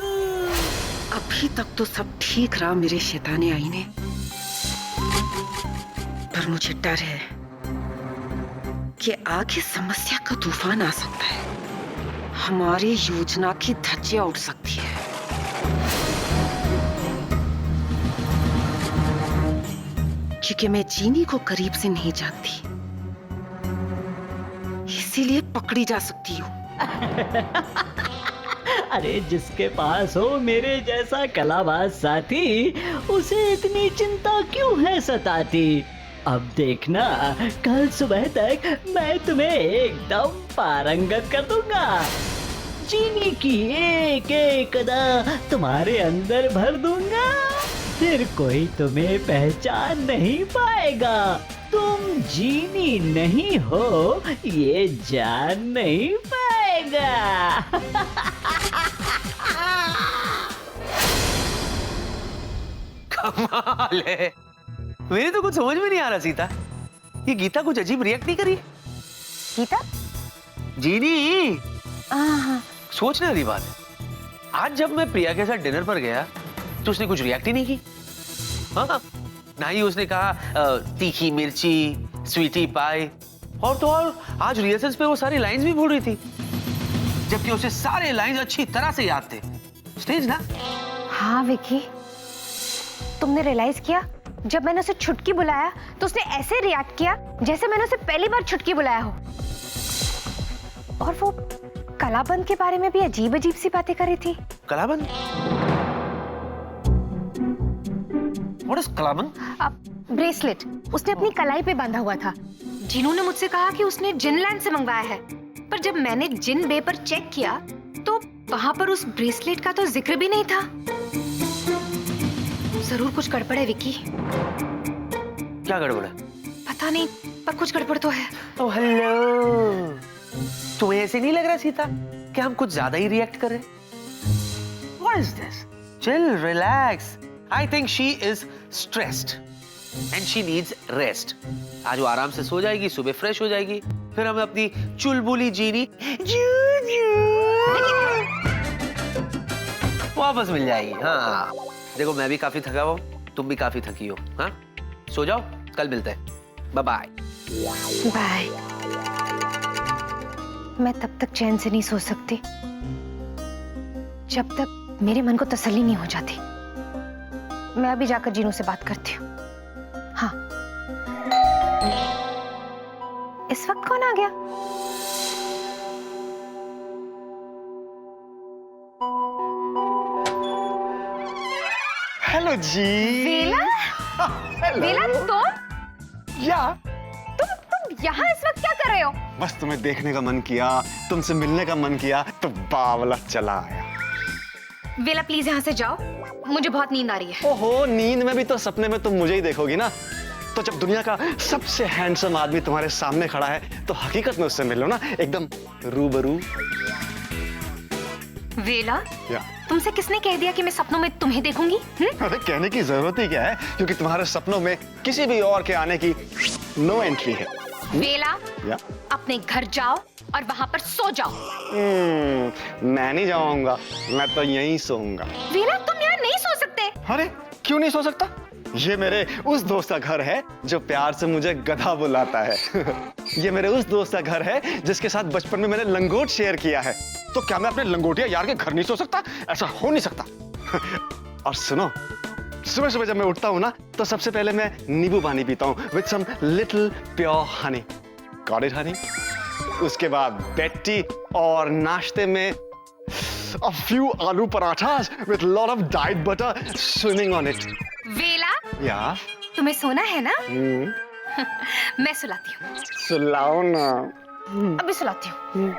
अभी तक तो सब ठीक रहा मेरे शैताने आईने, पर मुझे डर है कि आगे समस्या का तूफान आ सकता है। हमारी योजना की धज्जियां उड़ सकती है। क्योंकि मैं जीनी को करीब से नहीं जानती, इसीलिए पकड़ी जा सकती हूँ। अरे जिसके पास हो मेरे जैसा कलाबाज साथी, उसे इतनी चिंता क्यों है सताती? अब देखना, कल सुबह तक मैं तुम्हें एकदम पारंगत कर दूंगा। जीनी की एक एक अदा तुम्हारे अंदर भर दूंगा, फिर कोई तुम्हें पहचान नहीं पाएगा। तुम जीनी नहीं हो, ये जान नहीं पाएगा। कमाल है। मेरे तो कुछ समझ में नहीं आ रहा सीता, ये गीता कुछ अजीब रिएक्ट नहीं करी। गीता? जीनी, सोचने वाली बात है। आज जब मैं प्रिया के साथ डिनर पर गया तो उसने कुछ रिएक्ट ही नहीं की। हाँ, ना ही उसने कहा तीखी मिर्ची, स्वीटी पाई, और तो और आज रिहर्सल्स पे वो सारी लाइंस भी भूल रही थी, जबकि उसे सारे लाइंस अच्छी तरह से याद थे। स्टेज ना। हाँ विकी, तुमने रियलाइज किया जब मैंने उसे छुटकी बुलाया तो उसने ऐसे रिएक्ट किया जैसे मैंने उसे पहली बार छुटकी बुलाया हो। और वो कलाबंद के बारे में भी अजीब अजीब सी बातें कर रही थी। कलाबंद? What is कलाबंद? ब्रेसलेट उसने अपनी कलाई पे बांधा हुआ था। जिनू ने मुझसे कहा कि उसने जिनलैंड से मंगवाया है, पर जब मैंने जिन बे पर चेक किया तो वहां पर उस ब्रेसलेट का तो जिक्र भी नहीं था। जरूर कुछ गड़बड़ है विकी। क्या गड़बड़ है? पता नहीं, पर कुछ गड़बड़ तो है। ओह हेलो, तुम्हें ऐसे नहीं लग रहा सीता कि हम कुछ ज्यादा ही रिएक्ट कर रहे हैं? What is this? Chill, relax. I think she is stressed and she needs rest. आज वो आराम से सो जाएगी, सुबह फ्रेश हो जाएगी, फिर हमें अपनी चुलबुली जीनी वापस मिल जाएगी। हाँ, देखो मैं भी काफी थका हुआ, तुम भी काफी थकी हो। हाँ, सो जाओ, कल मिलते हैं। Bye bye. बाय। मैं तब तक चैन से नहीं सो सकती जब तक मेरे मन को तसल्ली नहीं हो जाती। मैं अभी जाकर जीनू से बात करती हूँ। हाँ, इस वक्त कौन आ गया? हेलो जी। वेला? वेला तुम? तुम यहाँ इस वक्त क्या कर रहे हो? बस तुम्हें देखने का मन किया, तुमसे मिलने का मन किया, तो बावला चला आया। वेला प्लीज यहाँ से जाओ, मुझे बहुत नींद आ रही है। ओहो, नींद में भी तो सपने में तुम मुझे ही देखोगी ना। तो जब दुनिया का सबसे हैंडसम आदमी तुम्हारे सामने खड़ा है तो हकीकत में उससे मिलो ना, एकदम रूबरू। वेला, तुमसे किसने कह दिया कि मैं सपनों में तुम्हें देखूंगी? अरे कहने की जरूरत ही क्या है, क्योंकि तुम्हारे सपनों में किसी भी और के आने की नो एंट्री है। वेला, अपने घर जाओ और वहां पर सो जाओ। मैं नहीं जाऊंगा, मैं तो यहीं सोऊंगा। वेला, तुम यहाँ नहीं सो सकते। अरे क्यों नहीं सो सकता? ये मेरे उस दोस्त का घर है जो प्यार से मुझे गधा बुलाता है। ये मेरे उस दोस्त का घर है जिसके साथ बचपन में मैंने लंगोट शेयर किया है। तो क्या मैं अपने लंगोटिया यार के घर नहीं सो सकता? ऐसा हो नहीं सकता। और सुनो, सुबह सुबह जब मैं उठता हूँ ना, तो सबसे पहले मैं नींबू पानी पीता हूँ with some little pure honey, got it honey. उसके बाद बेड टी, और नाश्ते में a few आलू parathas with lot of diet butter swimming on it. वेला, या तुम्हें सोना है ना? मैं सुलाती हूँ। सुलाओ ना। अभी सुलाती हूँ।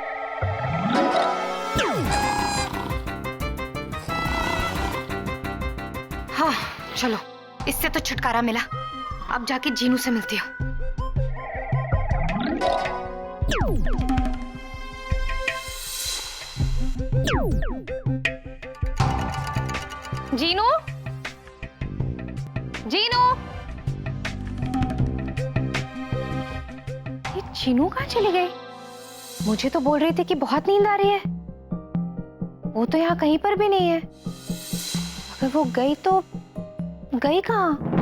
हाँ, चलो, इससे तो छुटकारा मिला। अब जाके जीनू से मिलती हूँ। जीनू, जीनू, ये जीनू कहाँ चली गई? मुझे तो बोल रही थी कि बहुत नींद आ रही है। वो तो यहाँ कहीं पर भी नहीं है। अगर वो गई तो गई कहाँ?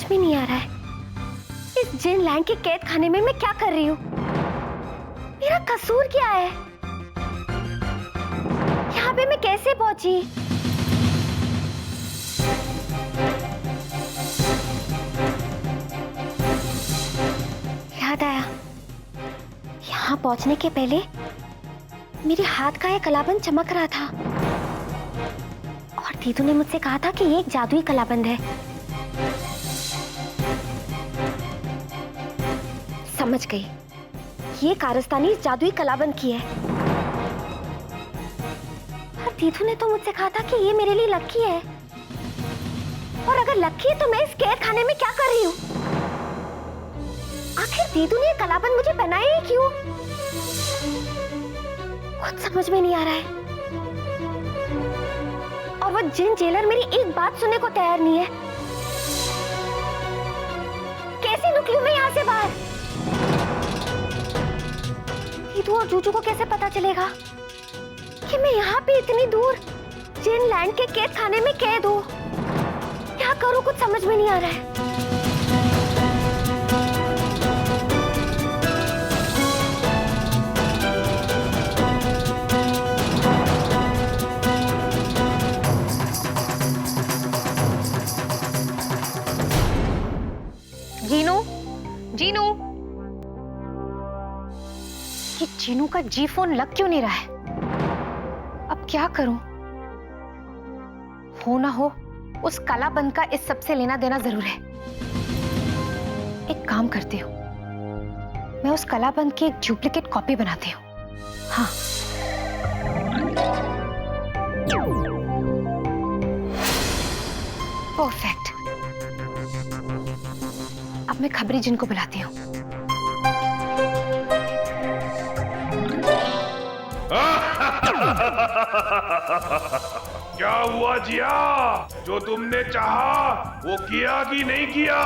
भी नहीं आ रहा है, इस जिन लैंड के कैद खाने में मैं क्या कर रही हूँ? मेरा कसूर क्या है? यहाँ पे मैं कैसे पहुंची? याद आया, यहाँ पहुंचने के पहले मेरे हाथ का एक कलाबंद चमक रहा था और दीदू ने मुझसे कहा था कि ये एक जादुई कलाबंद है। समझ गई, ये कारस्तानी जादुई कलाबंद की है। और दीदू ने तो मुझसे कहा था कि ये मेरे लिए लक्की है। और अगर लक्की है तो मैं इस कैद खाने में क्या कर रही हूँ? आखिर दीदू ने ये कलाबंद मुझे पहनाया ही क्यों? कुछ समझ में नहीं आ रहा है। और वो जिन जेलर मेरी एक बात सुनने को तैयार नहीं है। कैसे निकलूं मैं यहाँ से बाहर? सीधू और जूजू को कैसे पता चलेगा कि मैं यहाँ पे इतनी दूर जिन लैंड के कैद खाने में कैद हूँ? क्या करूँ, कुछ समझ में नहीं आ रहा है। जीनू, जीनू, ये जीनू का जी फोन लग क्यों नहीं रहा है? अब क्या करूं? हो ना हो उस कालाबंद का इस सब से लेना देना जरूर है। एक काम करती हूँ, मैं उस कालाबंद की एक डुप्लीकेट कॉपी बनाती हूँ। हाँ, परफेक्ट। अब मैं खबरी जिन को बुलाती हूँ। क्या हुआ जिया? जो तुमने चाहा वो किया कि नहीं किया?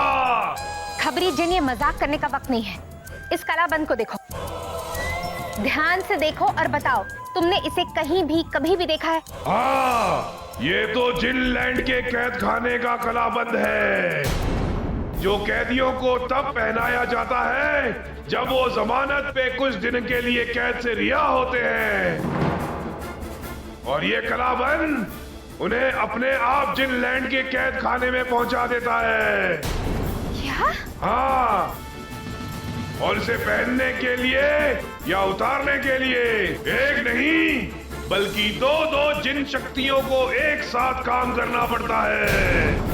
खबरी जिन, ये मजाक करने का वक्त नहीं है। इस कालाबंद को देखो, ध्यान से देखो और बताओ, तुमने इसे कहीं भी कभी भी देखा है? हाँ, ये तो जिनलैंड के कैद खाने का कलाबंद है, जो कैदियों को तब पहनाया जाता है जब वो जमानत पे कुछ दिन के लिए कैद से रिहा होते हैं। और ये कलाबंद उन्हें अपने आप जिनलैंड के कैद खाने में पहुंचा देता है। क्या? हाँ, और इसे पहनने के लिए या उतारने के लिए एक नहीं बल्कि दो जिन शक्तियों को एक साथ काम करना पड़ता है।